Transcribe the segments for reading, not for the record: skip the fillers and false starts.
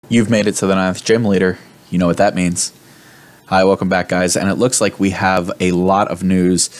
You've made it to the 9th gym leader. You know what that means. Hi, welcome back, guys. And it looks like we have a lot of news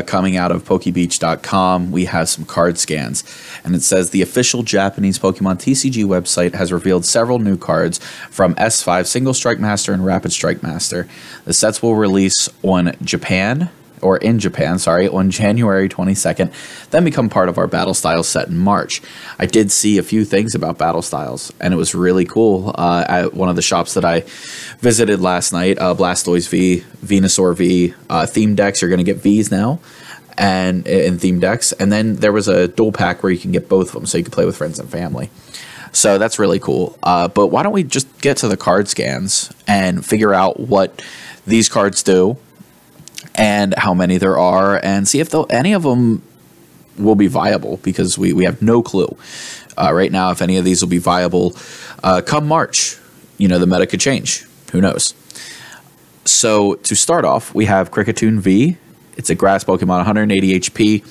coming out of Pokebeach.com. We have some card scans. And it says the official Japanese Pokemon TCG website has revealed several new cards from S5 Single Strike Master and Rapid Strike Master. The sets will release in Japan, on January 22nd, then become part of our Battle Styles set in March. I did see a few things about Battle Styles, and it was really cool at one of the shops that I visited last night, Blastoise V, Venusaur V, theme decks. You're going to get Vs now, and in theme decks, and then there was a dual pack where you can get both of them, so you can play with friends and family. So that's really cool. But why don't we just get to the card scans and figure out what these cards do, and how many there are, and see if any of them will be viable, because we have no clue right now if any of these will be viable come March. You know, the meta could change. Who knows? So to start off, we have Kricketune V. It's a grass Pokemon, 180 HP.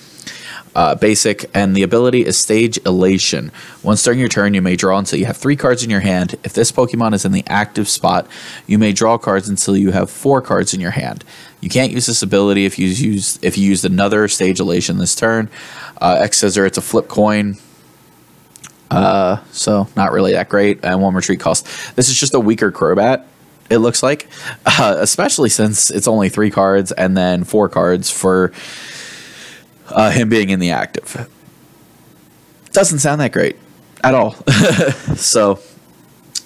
Basic, and the ability is Stage Elation. Once during your turn, you may draw until you have 3 cards in your hand. If this Pokemon is in the active spot, you may draw cards until you have 4 cards in your hand. You can't use this ability if you used another Stage Elation this turn. X Scissor, it's a flip coin, so not really that great, and 1 retreat cost. This is just a weaker Crobat, it looks like, especially since it's only 3 cards and then 4 cards for him being in the active. Doesn't sound that great at all. So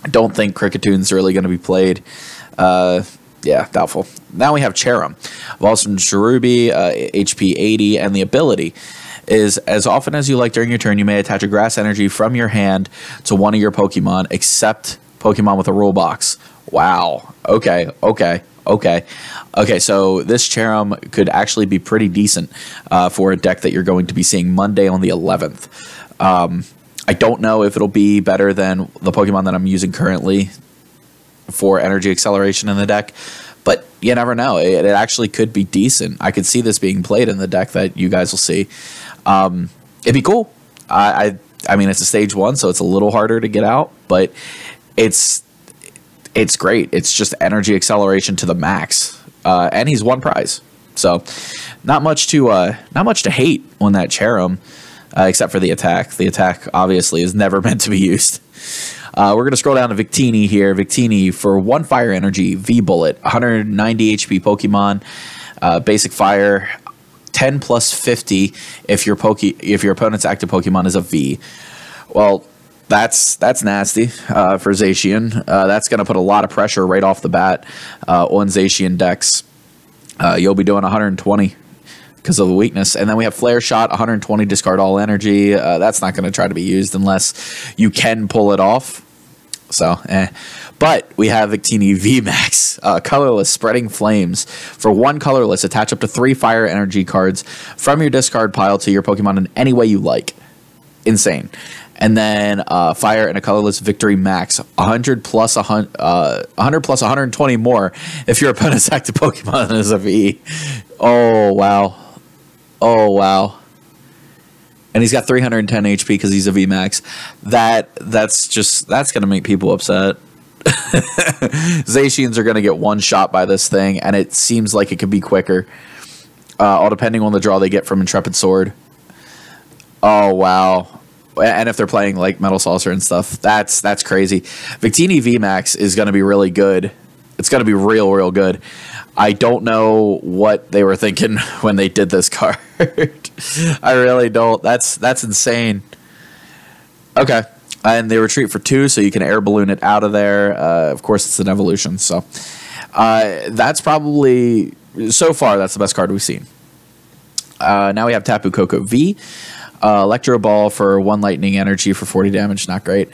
I don't think Kricketune's really going to be played. Yeah, doubtful. Now we have Cherim. Evolves Cherubi, HP 80, and the ability is, as often as you like during your turn, you may attach a grass energy from your hand to one of your Pokemon, except Pokemon with a rule box. Wow. Okay. So this Cherim could actually be pretty decent for a deck that you're going to be seeing Monday on the 11th. I don't know if it'll be better than the Pokemon that I'm using currently for energy acceleration in the deck, but you never know. It actually could be decent. I could see this being played in the deck that you guys will see. It'd be cool. I mean, it's a stage 1, so it's a little harder to get out, but it's great. It's just energy acceleration to the max, and he's 1 prize, so not much to hate on that Cherim, except for the attack. The attack obviously is never meant to be used. We're going to scroll down to Victini here. Victini for 1 fire energy, V-Bullet, 190 HP Pokemon, basic fire, 10 plus 50 if your opponent's active Pokemon is a V. Well, that's nasty for Zacian. That's going to put a lot of pressure right off the bat on Zacian decks. You'll be doing 120 because of the weakness. And then we have Flare Shot, 120, discard all energy. That's not going to try to be used unless you can pull it off. So, But we have Victini VMAX, colorless, Spreading Flames. For 1 colorless, attach up to 3 fire energy cards from your discard pile to your Pokemon in any way you like. Insane. And then fire and a colorless Victory Max, 100 plus 120 more if your opponent's active Pokemon is a V. Oh, wow. And he's got 310 HP because he's a VMAX. That's going to make people upset. Zacians are going to get 1 shot by this thing, and it seems like it could be quicker, all depending on the draw they get from Intrepid Sword. Oh, wow. And if they're playing like Metal Saucer and stuff, that's crazy. Victini VMAX is going to be really good. It's going to be real good. I don't know what they were thinking when they did this card. I really don't. That's insane. Okay. And they retreat for 2, so you can air balloon it out of there. Of course, it's an evolution. So that's probably, so far, that's the best card we've seen. Now we have Tapu Coco V. Electro Ball for 1 lightning energy for 40 damage. Not great.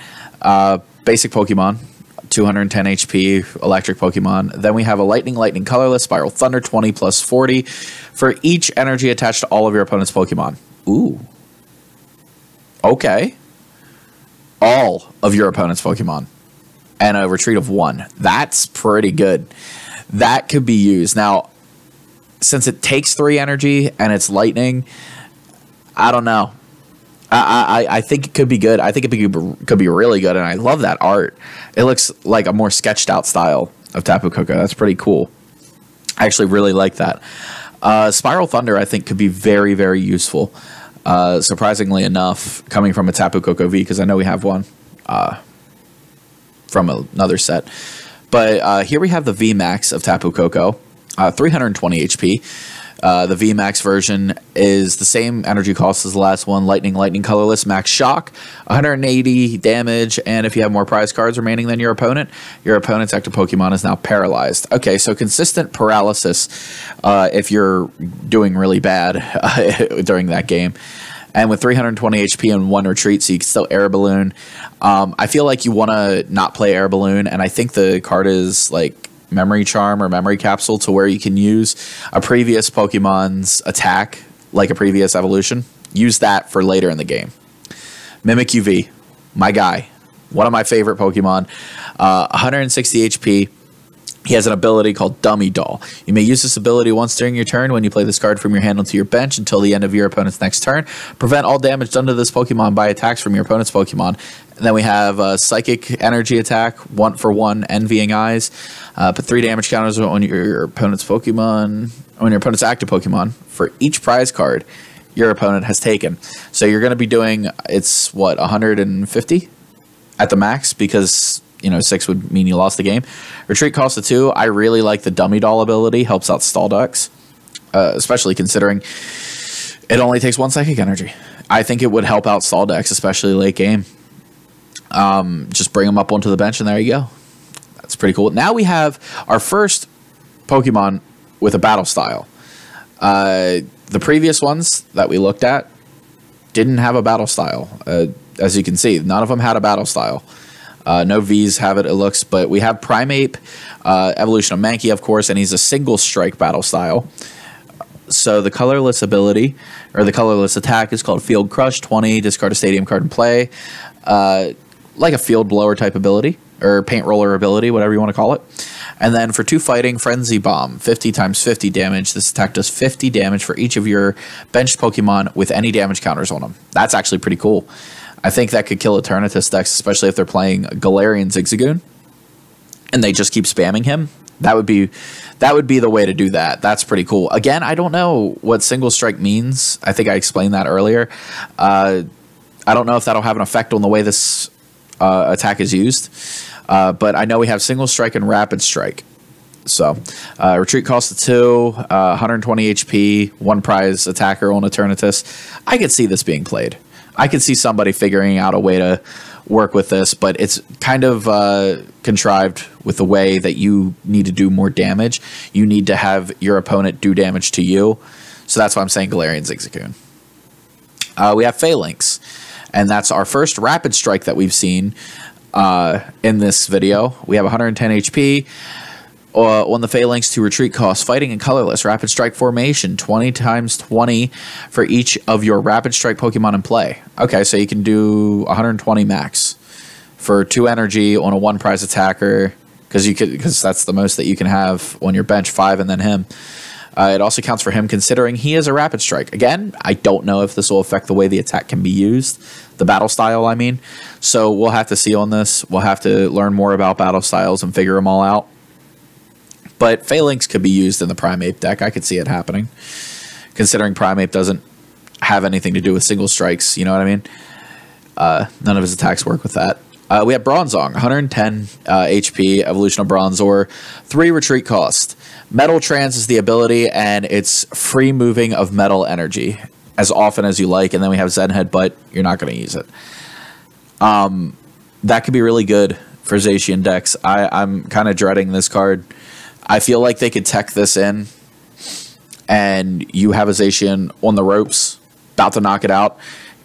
Basic Pokemon. 210 HP, electric Pokemon. Then we have a Lightning colorless, Spiral Thunder, 20 plus 40 for each energy attached to all of your opponent's Pokemon. Ooh. Okay. All of your opponent's Pokemon. And a retreat of 1. That's pretty good. That could be used. Now, since it takes 3 energy and it's lightning, I don't know. I think it could be good. I think it could be really good, and I love that art. It looks like a more sketched out style of Tapu Koko. That's pretty cool. I actually really like that. Spiral Thunder, I think, could be very, very useful. Surprisingly enough, coming from a Tapu Coco V, because I know we have one from another set. But here we have the VMAX of Tapu Koko, 320 HP. The VMAX version is the same energy cost as the last one. Lightning, colorless, max shock, 180 damage, and if you have more prize cards remaining than your opponent's active Pokemon is now paralyzed. Okay, so consistent paralysis if you're doing really bad during that game. And with 320 HP and 1 retreat, so you can still Air Balloon. I feel like you want to not play Air Balloon, and I think the card is like Memory Charm or Memory Capsule, to where you can use a previous Pokemon's attack, like a previous evolution. Use that for later in the game. Mimikyu V, my guy. One of my favorite Pokemon. 160 HP. He has an ability called Dummy Doll. You may use this ability once during your turn when you play this card from your hand onto your bench until the end of your opponent's next turn. Prevent all damage done to this Pokemon by attacks from your opponent's Pokemon. And then we have a Psychic Energy attack, 1-for-1, Envying Eyes. Put 3 damage counters on your opponent's Pokemon, on your opponent's active Pokemon for each prize card your opponent has taken. So you're going to be doing, it's what, 150 at the max, because 6 would mean you lost the game. Retreat cost of 2. I really like the Dummy Doll ability. Helps out stall decks, especially considering it only takes 1 psychic energy. I think it would help out stall decks, especially late game. Just bring them up onto the bench, and there you go. That's pretty cool. Now we have our first Pokemon with a battle style. The previous ones that we looked at didn't have a battle style. As you can see, none of them had a battle style. No Vs have it, it looks, but we have Primeape, evolution of Mankey, of course, and he's a single strike battle style. So the colorless ability, or the colorless attack, is called Field Crush. 20, discard a stadium card and play. Like a field blower type ability, or paint roller ability, whatever you want to call it. And then for 2 fighting, Frenzy Bomb, 50 times 50 damage. This attack does 50 damage for each of your benched Pokemon with any damage counters on them. That's actually pretty cool. I think that could kill Eternatus decks, especially if they're playing Galarian Zigzagoon and they just keep spamming him. That would be the way to do that. That's pretty cool. Again, I don't know what single strike means. I think I explained that earlier. I don't know if that'll have an effect on the way this attack is used. But I know we have single strike and rapid strike. So retreat cost of 2, 120 HP, 1 prize attacker on Eternatus. I could see this being played. I could see somebody figuring out a way to work with this, but it's kind of contrived with the way that you need to do more damage. You need to have your opponent do damage to you. So that's why I'm saying Galarian Zigzagoon. We have Phalanx, and that's our first rapid strike that we've seen in this video. We have 110 HP. On the Phalanx to retreat cost, fighting and colorless, rapid strike formation, 20 times 20 for each of your rapid strike Pokemon in play. Okay, so you can do 120 max for 2 energy on a 1 prize attacker, because that's the most that you can have on your bench, 5 and then him. It also counts for him considering he is a rapid strike. Again, I don't know if this will affect the way the attack can be used, the battle style, I mean. So we'll have to see on this. We'll have to learn more about battle styles and figure them all out. But Phalanx could be used in the Primeape deck. I could see it happening, considering Primeape doesn't have anything to do with single strikes. You know what I mean? None of his attacks work with that. We have Bronzong, 110 HP, evolution of Bronzor, 3 retreat cost. Metal Trance is the ability, and it's free moving of metal energy as often as you like. And then we have Zen Headbutt. You're not going to use it. That could be really good for Zacian decks. I'm kind of dreading this card. I feel like they could tech this in, and you have a Zacian on the ropes, about to knock it out,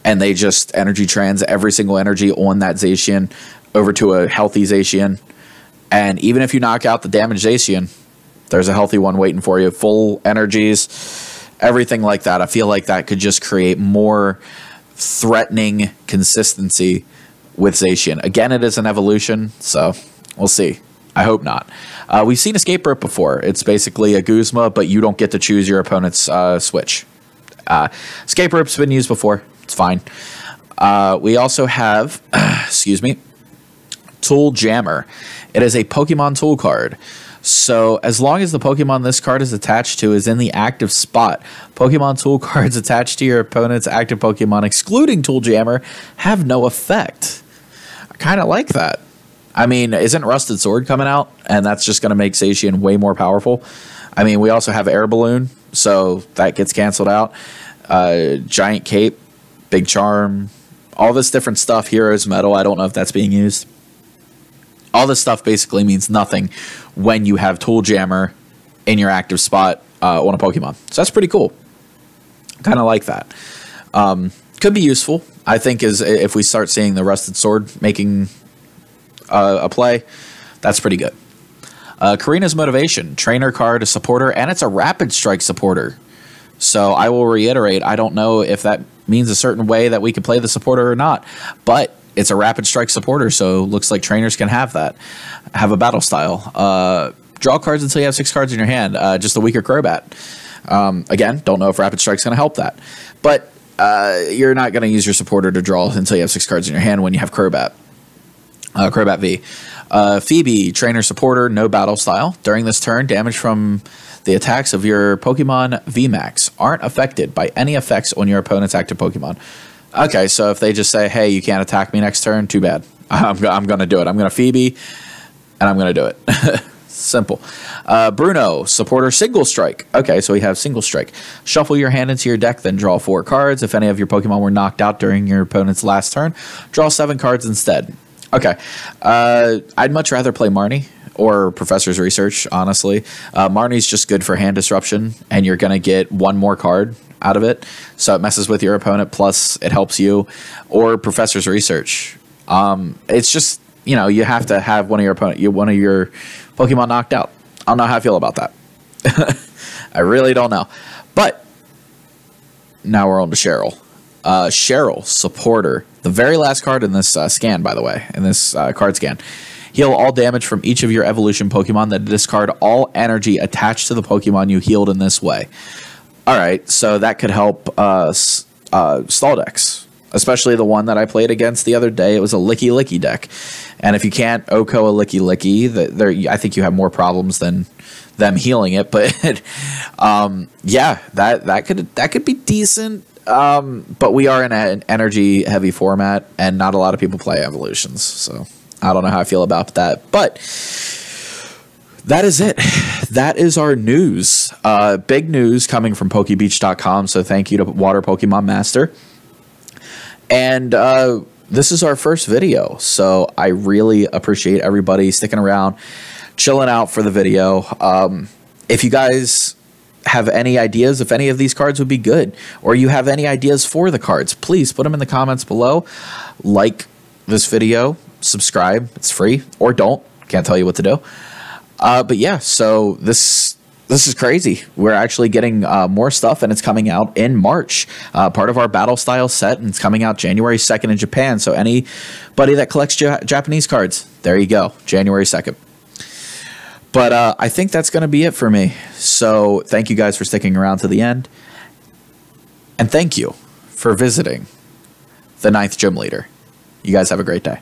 and they just energy trans every single energy on that Zacian over to a healthy Zacian. And even if you knock out the damaged Zacian, there's a healthy one waiting for you. Full energies, everything like that. I feel like that could just create more threatening consistency with Zacian. Again, it is an evolution, so we'll see. I hope not. We've seen Escape Rope before. It's basically a Guzma, but you don't get to choose your opponent's switch. Escape Rope's been used before. It's fine. We also have, excuse me, Tool Jammer. It is a Pokemon tool card. So as long as the Pokemon this card is attached to is in the active spot, Pokemon tool cards attached to your opponent's active Pokemon, excluding Tool Jammer, have no effect. I kind of like that. I mean, isn't Rusted Sword coming out? And that's just going to make Zacian way more powerful. I mean, we also have Air Balloon, so that gets canceled out. Giant Cape, Big Charm, all this different stuff. Heroes Metal, I don't know if that's being used. All this stuff basically means nothing when you have Tool Jammer in your active spot on a Pokemon. So that's pretty cool. Kind of like that. Could be useful, I think, is if we start seeing the Rusted Sword making a play. That's pretty good. Karina's Motivation, trainer card, a supporter, and it's a Rapid Strike supporter. So I will reiterate, I don't know if that means a certain way that we can play the supporter or not, but it's a Rapid Strike supporter, so looks like trainers can have that. Have a battle style. Draw cards until you have 6 cards in your hand. Just a weaker Crobat. Again, don't know if Rapid Strike's going to help that. But you're not going to use your supporter to draw until you have 6 cards in your hand when you have Crobat. Crobat V. Phoebe, trainer supporter, no battle style. During this turn, damage from the attacks of your Pokemon VMAX aren't affected by any effects on your opponent's active Pokemon. Okay, so if they just say, hey, you can't attack me next turn, too bad. I'm going to do it. I'm going to Phoebe, and I'm going to do it. Simple. Bruno, supporter, Single Strike. Okay, so we have Single Strike. Shuffle your hand into your deck, then draw 4 cards. If any of your Pokemon were knocked out during your opponent's last turn, draw 7 cards instead. Okay. I'd much rather play Marnie or Professor's Research, honestly. Marnie's just good for hand disruption, and you're going to get 1 more card out of it, so it messes with your opponent, plus it helps you. Or Professor's Research. It's just, you know, you have to have one of your Pokemon knocked out. I don't know how I feel about that. I really don't know. But now we're on to Cheryl. Cheryl, supporter. The very last card in this scan, by the way, in this card scan. Heal all damage from each of your evolution Pokemon, then discard all energy attached to the Pokemon you healed in this way. Alright, so that could help stall decks. Especially the one that I played against the other day. It was a Licky Licky deck. And if you can't Oko a Licky Licky, I think you have more problems than them healing it. But yeah, that could be decent. But we are in an energy heavy format, and not a lot of people play evolutions. So I don't know how I feel about that. But that is it. That is our news. Big news coming from PokeBeach.com. So thank you to Water Pokemon Master. And this is our first video. So I really appreciate everybody sticking around, chilling out for the video. If you guys have any ideas if any of these cards would be good, or you have any ideas for the cards, please put them in the comments below. Like this video, subscribe, it's free, or don't, can't tell you what to do. But yeah, so this is crazy. We're actually getting more stuff, and it's coming out in March, part of our battle style set, and it's coming out January 2nd in Japan. So anybody that collects Japanese cards, there you go, January 2nd. But I think that's going to be it for me. So thank you guys for sticking around to the end. And thank you for visiting the 9th Gym Leader. You guys have a great day.